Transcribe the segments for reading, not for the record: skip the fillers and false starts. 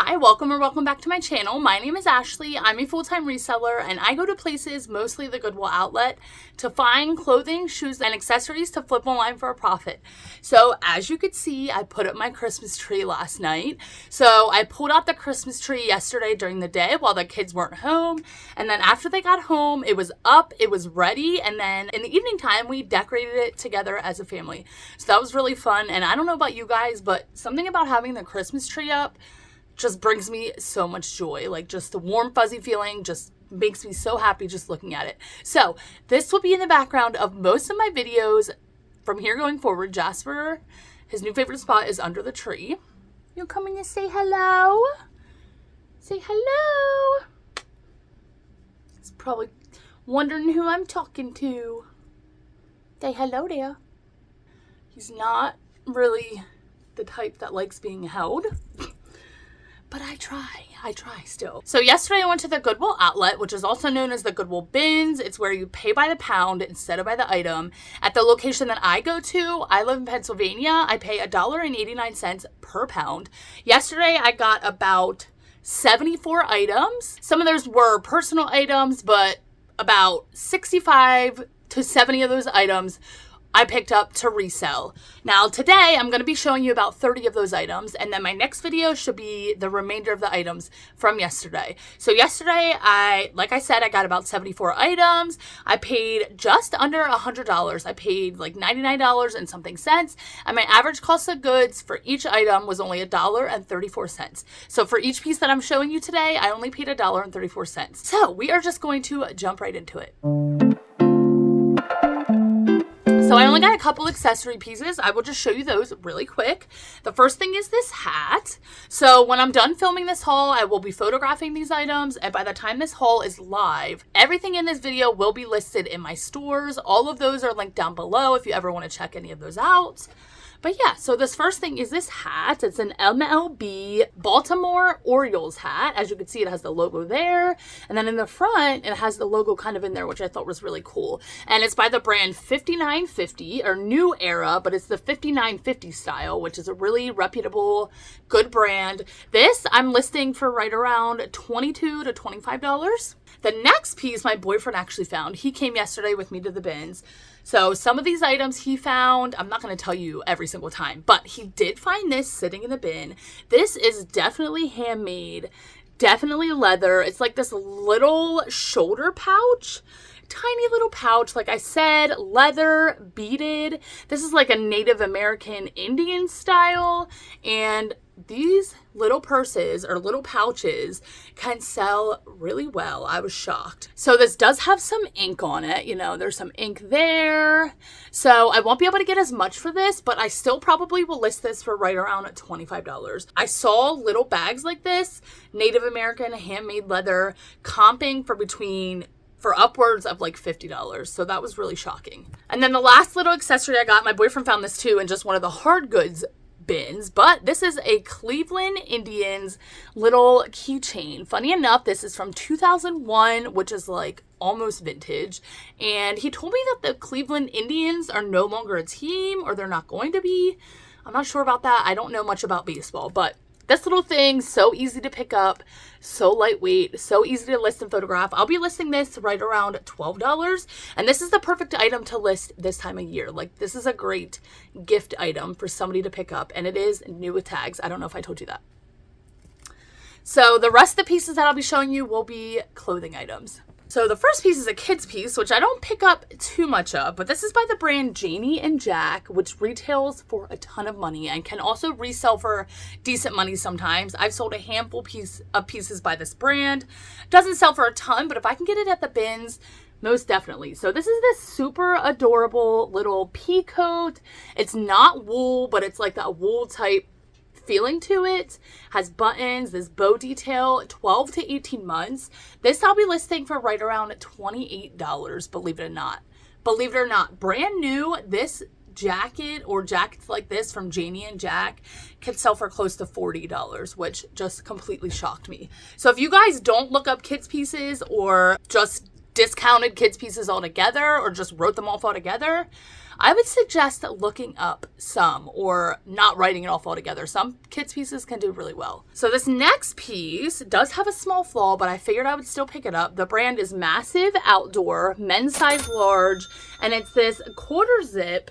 Hi, welcome back to my channel. My name is Ashley. I'm a full-time reseller and I go to places, mostly the Goodwill outlet, to find clothing, shoes, and accessories to flip online for a profit. So as you could see, I put up my Christmas tree last night. So I pulled out the Christmas tree yesterday during the day while the kids weren't home. And then after they got home, it was up, it was ready. And then in the evening time, we decorated it together as a family. So that was really fun. And I don't know about you guys, but something about having the Christmas tree up just brings me so much joy. Like, just the warm fuzzy feeling just makes me so happy just looking at it. So this will be in the background of most of my videos from here going forward. Jasper, his new favorite spot is under the tree. You coming to say hello? Say hello. He's probably wondering who I'm talking to. Say hello there. He's not really the type that likes being held. But I try still. So yesterday I went to the Goodwill outlet, which is also known as the Goodwill Bins. It's where you pay by the pound instead of by the item. At the location that I go to, I live in Pennsylvania, I pay $1.89 per pound. Yesterday I got about 74 items. Some of those were personal items, but about 65 to 70 of those items I picked up to resell. Now today I'm going to be showing you about 30 of those items, and then my next video should be the remainder of the items from yesterday. So yesterday, like I said, I got about 74 items. I paid just under $100. I paid like $99 and something cents, and my average cost of goods for each item was only $1.34. So for each piece that I'm showing you today, I only paid $1.34. So we are just going to jump right into it. So I only got a couple accessory pieces. I will just show you those really quick. The first thing is this hat. So when I'm done filming this haul, I will be photographing these items. And by the time this haul is live, everything in this video will be listed in my stores. All of those are linked down below if you ever want to check any of those out. But yeah, so this first thing is this hat. It's an MLB Baltimore Orioles hat. As you can see, it has the logo there. And then in the front, it has the logo kind of in there, which I thought was really cool. And it's by the brand 5950, or New Era, but it's the 5950 style, which is a really reputable, good brand. This I'm listing for right around $22 to $25. The next piece my boyfriend actually found. He came yesterday with me to the bins. So some of these items he found, I'm not going to tell you every single time, but he did find this sitting in the bin. This is definitely handmade, definitely leather. It's like this little shoulder pouch, tiny little pouch. Like I said, leather, beaded. This is like a Native American Indian style, and these little purses or little pouches can sell really well. I was shocked. So this does have some ink on it. You know, there's some ink there. So I won't be able to get as much for this, but I still probably will list this for right around $25. I saw little bags like this, Native American handmade leather, comping for upwards of like $50. So that was really shocking. And then the last little accessory I got, my boyfriend found this too in just one of the hard goods bins, but this is a Cleveland Indians little keychain. Funny enough, this is from 2001, which is like almost vintage. And he told me that the Cleveland Indians are no longer a team, or they're not going to be. I'm not sure about that. I don't know much about baseball, but this little thing, so easy to pick up, so lightweight, so easy to list and photograph. I'll be listing this right around $12. And this is the perfect item to list this time of year. Like, this is a great gift item for somebody to pick up. And it is new with tags. I don't know if I told you that. So the rest of the pieces that I'll be showing you will be clothing items. So the first piece is a kid's piece, which I don't pick up too much of, but this is by the brand Janie and Jack, which retails for a ton of money and can also resell for decent money sometimes. I've sold a handful of pieces by this brand. Doesn't sell for a ton, but if I can get it at the bins, most definitely. So this is this super adorable little pea coat. It's not wool, but it's like that wool type feeling to it. Has buttons, this bow detail, 12 to 18 months. This I'll be listing for right around $28, believe it or not. Believe it or not, brand new. This jacket or jackets like this from Janie and Jack can sell for close to $40, which just completely shocked me. So if you guys don't look up kids pieces or just discounted kids pieces altogether or just wrote them off altogether, I would suggest looking up some or not writing it off altogether. Some kids pieces can do really well. So this next piece does have a small flaw, but I figured I would still pick it up. The brand is Massive Outdoor, men's size large, and it's this quarter zip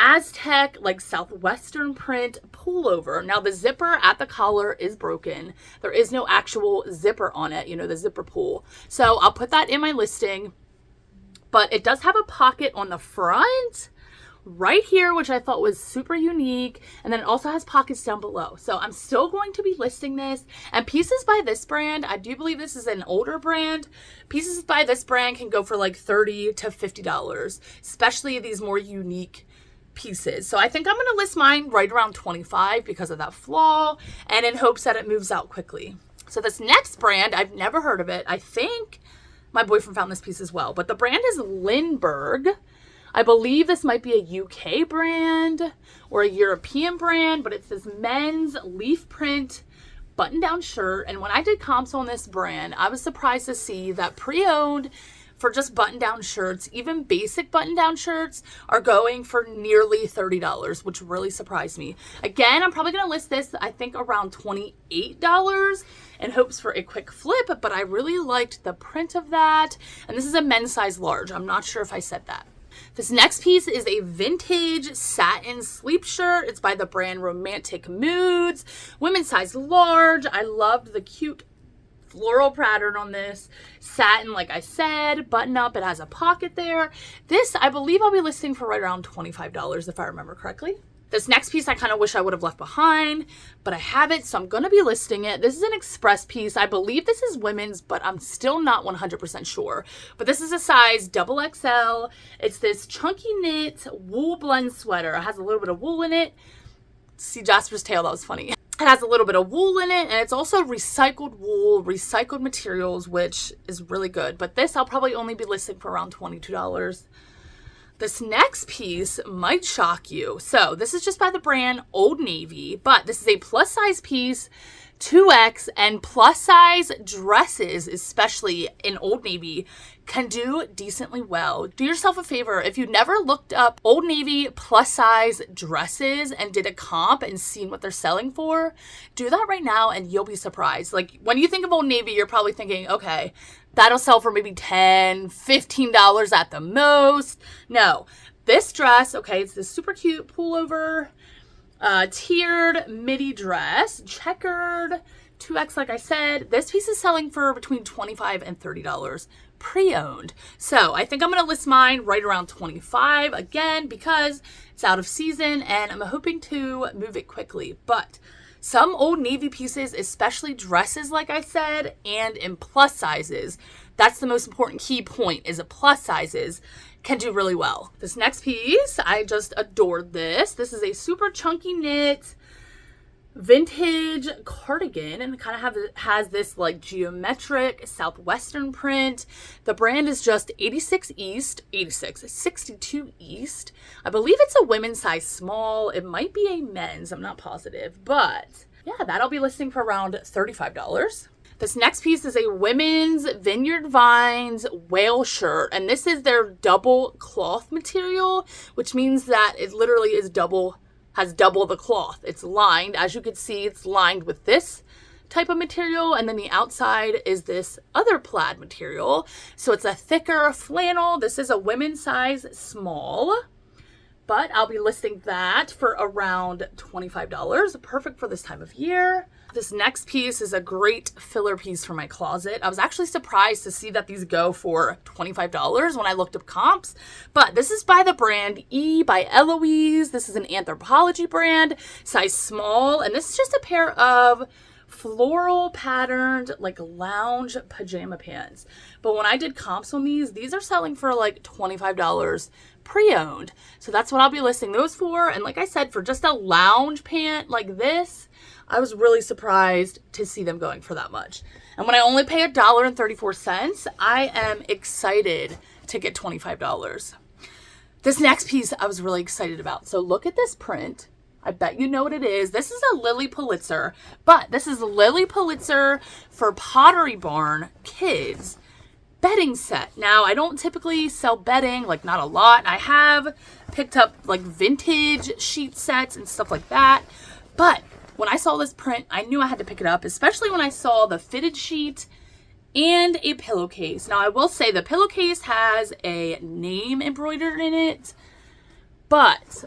Aztec, like southwestern print pullover. Now the zipper at the collar is broken. There is no actual zipper on it, the zipper pull. So I'll put that in my listing. But it does have a pocket on the front right here, which I thought was super unique. And then it also has pockets down below. So I'm still going to be listing this. And pieces by this brand, I do believe this is an older brand. Pieces by this brand can go for like $30 to $50, especially these more unique pieces. So I think I'm going to list mine right around $25 because of that flaw and in hopes that it moves out quickly. So this next brand, I've never heard of it. I think my boyfriend found this piece as well, but the brand is Lindbergh. I believe this might be a UK brand or a European brand, but it's this men's leaf print button-down shirt. And when I did comps on this brand, I was surprised to see that pre-owned for just button-down shirts, even basic button-down shirts, are going for nearly $30, which really surprised me. Again, I'm probably going to list this, I think, around $28 in hopes for a quick flip, but I really liked the print of that. And this is a men's size large. I'm not sure if I said that. This next piece is a vintage satin sleep shirt. It's by the brand Romantic Moods, women's size large. I loved the cute floral pattern on this. Satin, like I said, button up. It has a pocket there. This, I believe I'll be listing for right around $25 if I remember correctly. This next piece I kind of wish I would have left behind, but I have it, so I'm going to be listing it. This is an express piece. I believe this is women's, but I'm still not 100% sure. But this is a size XXL. It's this chunky knit wool blend sweater. It has a little bit of wool in it. See Jasper's tail, that was funny. It has a little bit of wool in it, and it's also recycled wool, recycled materials, which is really good. But this I'll probably only be listing for around $22. This next piece might shock you. So this is just by the brand Old Navy, but this is a plus size piece, 2X, and plus size dresses, especially in Old Navy, can do decently well. Do yourself a favor. If you never looked up Old Navy plus size dresses and did a comp and seen what they're selling for, do that right now and you'll be surprised. Like when you think of Old Navy, you're probably thinking, okay, that'll sell for maybe $10, $15 at the most. No, this dress, okay, it's this super cute pullover, tiered midi dress, checkered, 2X like I said. This piece is selling for between $25 and $30 pre-owned. So I think I'm going to list mine right around $25 again because it's out of season and I'm hoping to move it quickly. But some Old Navy pieces, especially dresses like I said, and in plus sizes, that's the most important key point, is that plus sizes can do really well. This next piece, I just adored this. This is a super chunky knit vintage cardigan, and it kind of has this like geometric southwestern print. The brand is just 62 East. I believe it's a women's size small. It might be a men's, I'm not positive, but yeah, that'll be listing for around $35. This next piece is a women's Vineyard Vines whale shirt, and this is their double cloth material, which means that it literally is has double the cloth. It's lined, as you can see, it's lined with this type of material, and then the outside is this other plaid material. So it's a thicker flannel. This is a women's size small, but I'll be listing that for around $25. Perfect for this time of year. This next piece is a great filler piece for my closet. I was actually surprised to see that these go for $25 when I looked up comps, but this is by the brand E by Eloise. This is an Anthropologie brand, size small, and this is just a pair of floral patterned like lounge pajama pants. But when I did comps on these are selling for like $25 pre-owned. So that's what I'll be listing those for. And like I said, for just a lounge pant like this, I was really surprised to see them going for that much. And when I only pay $1.34, I am excited to get $25. This next piece I was really excited about. So look at this print. I bet you know what it is. This is a Lily Pulitzer, but this is Lily Pulitzer for Pottery Barn Kids. bedding set. Now, I don't typically sell bedding, like not a lot. I have picked up like vintage sheet sets and stuff like that. But when I saw this print, I knew I had to pick it up, especially when I saw the fitted sheet and a pillowcase. Now, I will say the pillowcase has a name embroidered in it, but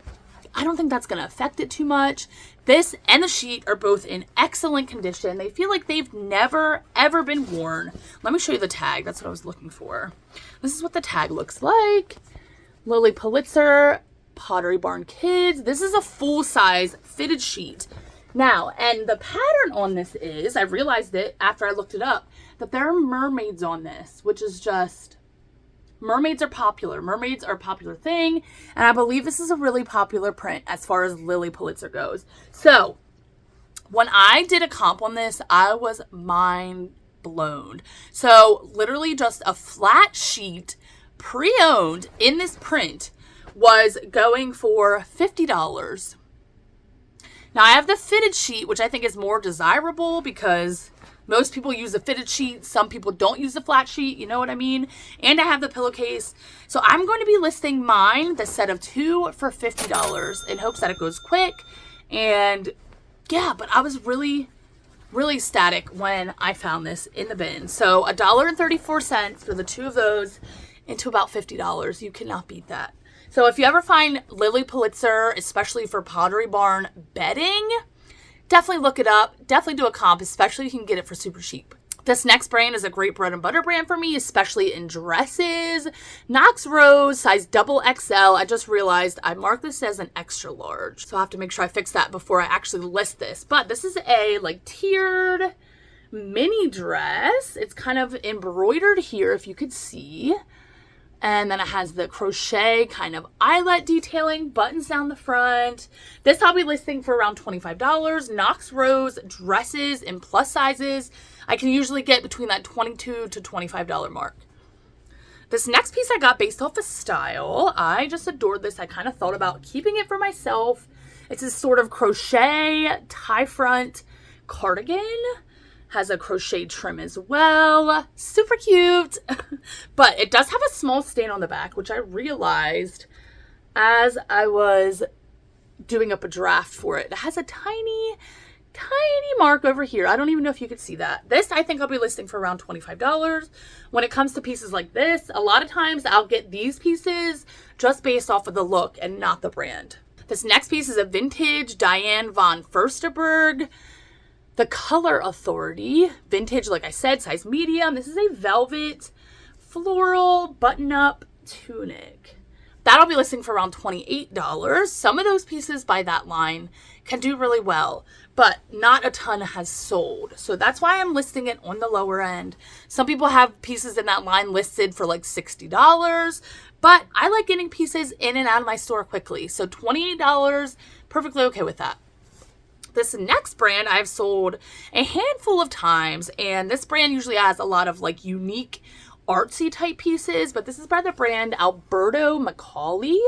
I don't think that's going to affect it too much. This and the sheet are both in excellent condition. They feel like they've never, ever been worn. Let me show you the tag. That's what I was looking for. This is what the tag looks like. Lily Pulitzer, Pottery Barn Kids. This is a full-size fitted sheet. Now, and the pattern on this is, I realized it after I looked it up, that there are mermaids on this, which is just... Mermaids are popular. Mermaids are a popular thing. And I believe this is a really popular print as far as Lily Pulitzer goes. So when I did a comp on this, I was mind blown. So literally just a flat sheet pre-owned in this print was going for $50. Now I have the fitted sheet, which I think is more desirable because most people use the fitted sheet. Some people don't use the flat sheet. You know what I mean? And I have the pillowcase. So I'm going to be listing mine, the set of 2, for $50 in hopes that it goes quick. And yeah, but I was really, really ecstatic when I found this in the bin. So $1.34 for the 2 of those into about $50. You cannot beat that. So if you ever find Lily Pulitzer, especially for Pottery Barn bedding, definitely look it up. Definitely do a comp, especially if you can get it for super cheap. This next brand is a great bread and butter brand for me, especially in dresses. Knox Rose, size XXL. I just realized I marked this as an extra large, so I have to make sure I fix that before I actually list this. But this is a like tiered mini dress. It's kind of embroidered here, if you could see. And then it has the crochet kind of eyelet detailing, buttons down the front. This I'll be listing for around $25. Knox Rose dresses in plus sizes. I can usually get between that $22 to $25 mark. This next piece I got based off of style. I just adored this. I kind of thought about keeping it for myself. It's this sort of crochet tie front cardigan. Has a crochet trim as well. Super cute. But it does have a small stain on the back, which I realized as I was doing up a draft for it. It has a tiny, tiny mark over here. I don't even know if you could see that. This, I think I'll be listing for around $25. When it comes to pieces like this, a lot of times I'll get these pieces just based off of the look and not the brand. This next piece is a vintage Diane von Furstenberg. The Color Authority, vintage, like I said, size medium. This is a velvet floral button-up tunic. That'll be listing for around $28. Some of those pieces by that line can do really well, but not a ton has sold. So that's why I'm listing it on the lower end. Some people have pieces in that line listed for like $60, but I like getting pieces in and out of my store quickly. So $28, perfectly okay with that. This next brand I've sold a handful of times, and this brand usually has a lot of like unique artsy type pieces, but this is by the brand Alberto Macaulay,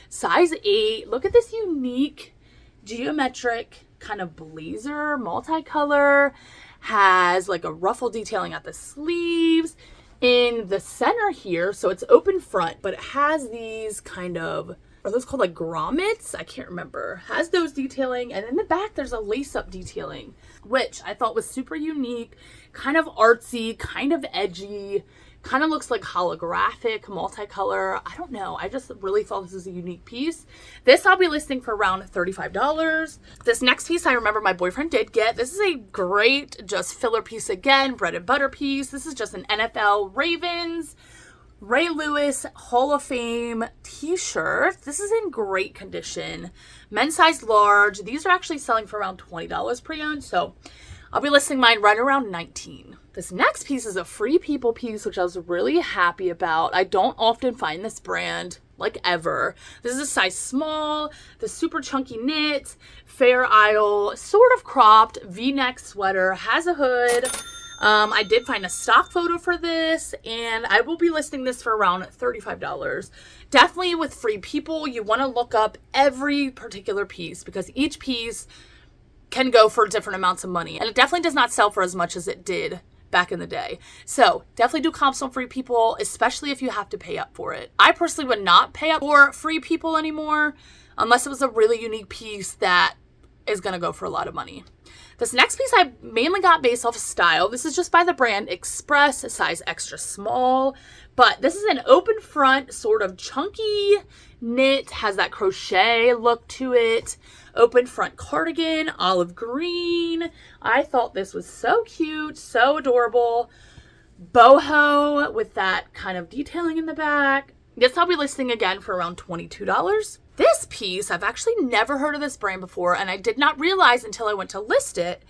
size 8. Look at this unique geometric kind of blazer, multicolor, has like a ruffle detailing at the sleeves in the center here. So it's open front, but it has these kind of, are those called like grommets? I can't remember. Has those detailing, and in the back there's a lace-up detailing, which I thought was super unique, kind of artsy, kind of edgy, kind of looks like holographic, multicolor. I don't know. I just really thought this was a unique piece. This I'll be listing for around $35. This next piece I remember my boyfriend did get. This is a great just filler piece again, bread and butter piece. This is just an NFL Ravens Ray Lewis Hall of Fame t-shirt. This is in great condition. Men's size large. These are actually selling for around $20 pre-owned, so I'll be listing mine right around $19. This next piece is a Free People piece, which I was really happy about. I don't often find this brand, like ever. This is a size small, the super chunky knit, Fair Isle, sort of cropped V-neck sweater, has a hood. I did find a stock photo for this, and I will be listing this for around $35. Definitely with Free People, you want to look up every particular piece because each piece can go for different amounts of money, and it definitely does not sell for as much as it did back in the day. So definitely do comps on Free People, especially if you have to pay up for it. I personally would not pay up for Free People anymore unless it was a really unique piece that is going to go for a lot of money. This next piece I mainly got based off of style. This is just by the brand Express, size extra small. But this is an open front, sort of chunky knit, has that crochet look to it. Open front cardigan, olive green. I thought this was so cute, so adorable. Boho with that kind of detailing in the back. This I'll be listing again for around $22. This piece, I've actually never heard of this brand before, and I did not realize until I went to list it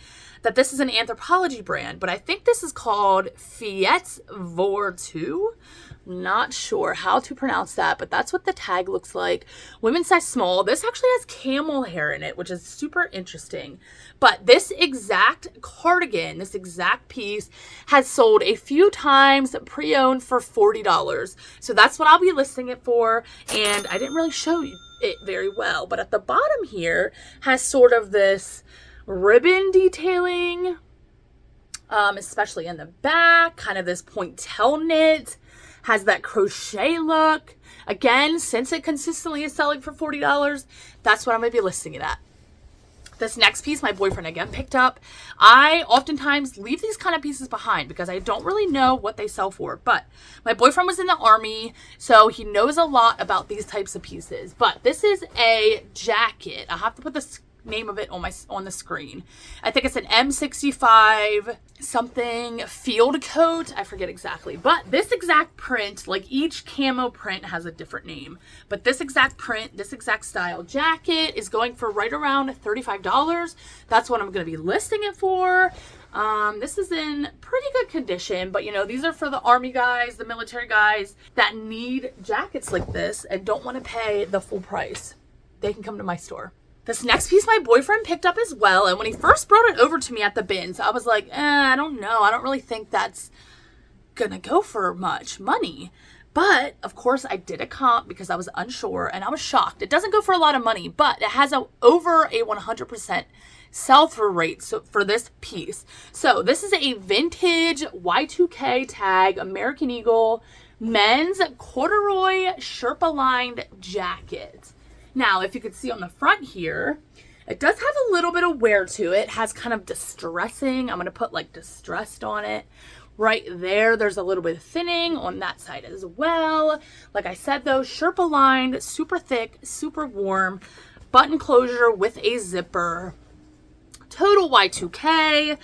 that this is an Anthropologie brand, but I think this is called Fiets Vortu. Not sure how to pronounce that, but that's what the tag looks like. Women's size small. This actually has camel hair in it, which is super interesting. But this exact cardigan, this exact piece, has sold a few times pre-owned for $40. So that's what I'll be listing it for, and I didn't really show you it very well, but at the bottom here has sort of this ribbon detailing, especially in the back, kind of this pointelle knit, has that crochet look. Again, since it consistently is selling for $40, that's what I'm going to be listing it at. This next piece my boyfriend again picked up. I oftentimes leave these kind of pieces behind because I don't really know what they sell for. But my boyfriend was in the Army, so he knows a lot about these types of pieces. But this is a jacket. I'll have to put the name of it on the screen. I think it's an M65 something field coat. I forget exactly. But this exact print, like each camo print has a different name. But this exact print, this exact style jacket is going for right around $35. That's what I'm going to be listing it for. This is in pretty good condition, but you know, these are for the Army guys, the military guys that need jackets like this and don't want to pay the full price. They can come to my store. This next piece my boyfriend picked up as well, and when he first brought it over to me at the bins, I was like, I don't know. I don't really think that's gonna go for much money. But, of course, I did a comp because I was unsure, and I was shocked. It doesn't go for a lot of money, but it has over a 100% sell-through rate for this piece. So, this is a vintage Y2K tag American Eagle men's corduroy Sherpa-lined jacket. Now, if you could see on the front here, it does have a little bit of wear to it. It has kind of distressing. I'm going to put like distressed on it. Right there, there's a little bit of thinning on that side as well. Like I said though, Sherpa lined, super thick, super warm, button closure with a zipper. Total Y2K.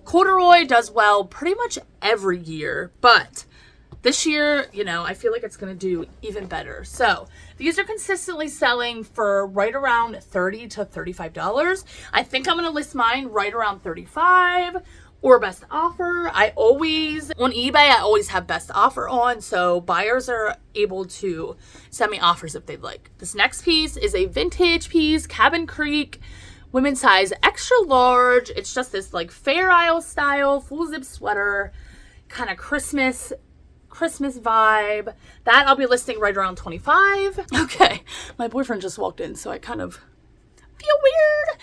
Corduroy does well pretty much every year, but this year, you know, I feel like it's going to do even better. So these are consistently selling for right around $30 to $35. I think I'm going to list mine right around $35 or best offer. On eBay, I always have best offer on, so buyers are able to send me offers if they'd like. This next piece is a vintage piece, Cabin Creek, women's size extra large. It's just this like Fair Isle style, full zip sweater, kind of Christmas vibe. That I'll be listing right around $25. Okay, my boyfriend just walked in, so I kind of feel weird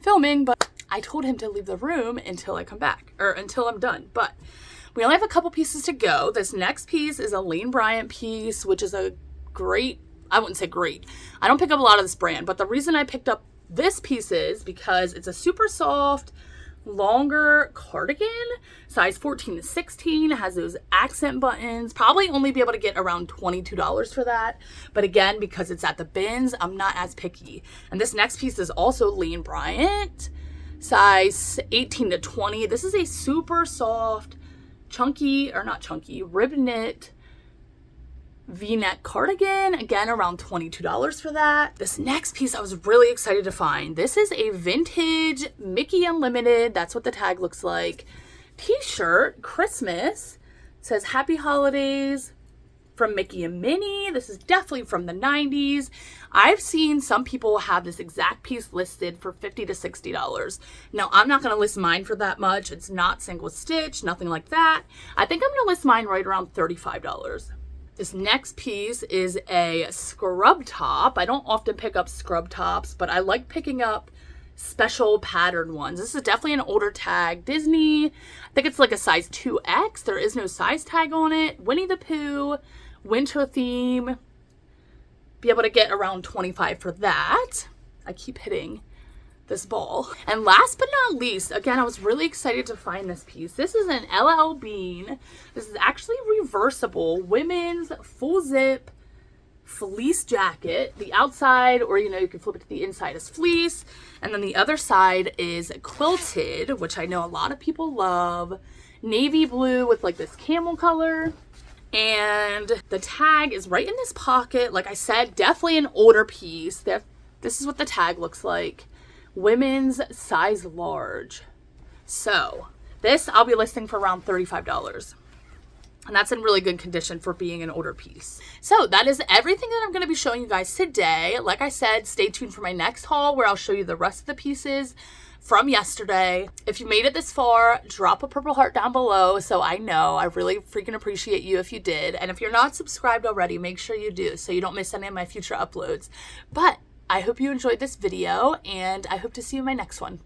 filming, but I told him to leave the room until I come back, or until I'm done. But we only have a couple pieces to go. This next piece is a Lane Bryant piece, which is a great, I wouldn't say great. I don't pick up a lot of this brand, but the reason I picked up this piece is because it's a super soft, longer cardigan, size 14 to 16, has those accent buttons. Probably only be able to get around $22 for that, but again, because it's at the bins, I'm not as picky. And this next piece is also Lane Bryant, size 18 to 20. This is a super soft, rib knit V-neck cardigan, again around $22 for that. This next piece I was really excited to find. This is a vintage Mickey Unlimited, that's what the tag looks like, t-shirt, Christmas. It says Happy Holidays from Mickey and Minnie. This is definitely from the 90s. I've seen some people have this exact piece listed for $50 to $60. Now, I'm not going to list mine for that much. It's not single stitch, nothing like that. I think I'm going to list mine right around $35. This next piece is a scrub top. I don't often pick up scrub tops, but I like picking up special pattern ones. This is definitely an older tag. Disney, I think it's like a size 2X. There is no size tag on it. Winnie the Pooh, winter theme. Be able to get around $25 for that. I keep hitting this ball. And last but not least, again, I was really excited to find this piece. This is an LL Bean. This is actually reversible women's full zip fleece jacket. The outside, or you can flip it to the inside, is fleece, and then the other side is quilted, which I know a lot of people love. Navy blue with like this camel color. And the tag is right in this pocket. Like I said, definitely an older piece. This is what the tag looks like. Women's size large. So this I'll be listing for around $35. And that's in really good condition for being an older piece. So that is everything that I'm going to be showing you guys today. Like I said, stay tuned for my next haul where I'll show you the rest of the pieces from yesterday. If you made it this far, drop a purple heart down below so I know. I really freaking appreciate you if you did. And if you're not subscribed already, make sure you do so you don't miss any of my future uploads. But I hope you enjoyed this video, and I hope to see you in my next one.